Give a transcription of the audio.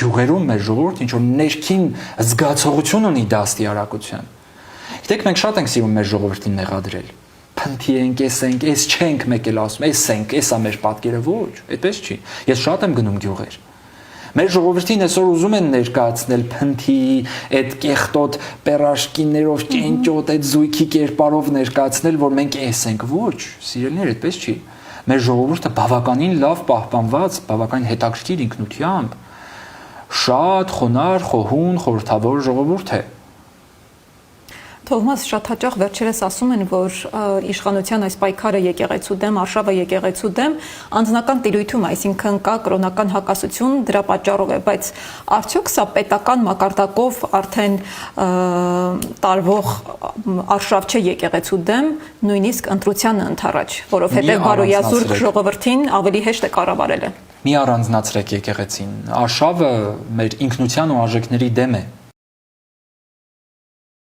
գյուղերում մեր ժողովուրդը ինչ որ ներքին զգացողություն ունի դաստիարակության։ Գիտեք, մենք շատ ենք սիրում մեր ժողովրդին մեղադրել։ Փնթի ենք, էս չենք, մեկ էլ ասում, էս ենք, էսա մեր պատկերը, ոչ, այդպես չի։ Ես շատ եմ գնում գյուղեր։ Մեր ժողովրդին այսօր ուզում են ներկայացնել փնթի, այդ կեղտոտ պերաշկիներով, ճենճոտ, այդ զույգի կերպարով ներկայացնել, որ մենք էս ենք, ոչ, սիրելիներ, այդպես չի։ Մեր ժողովուրդը բավականին լավ պահպանված, բավականին հետաքրքիր ինքնությամբ, շատ խոնարհ, խոհուն, խորհրդավոր ժողովուրդ է։ Թովմաս, շատ հաճախ վերջերս ասում են, որ իշխանության այս պայքարը եկեղեցու դեմ, արշավը եկեղեցու դեմ անձնական տիրույթում, այսինքն կա կրոնական հակասություն, դրա պատճառով է, բայց արդյոք սա պետական մակարդակով արդեն տարվող արշավ չէ եկեղեցու դեմ, նույնիսկ ընտրությանը ընդառաջ, որովհետև բարոյազուրկ ժողովրդին ավելի հեշտ է կառավարելը։ Մի առանձնացրեք եկեղեցին, արշավը մեր ինքնության ու արժեքների դեմ է։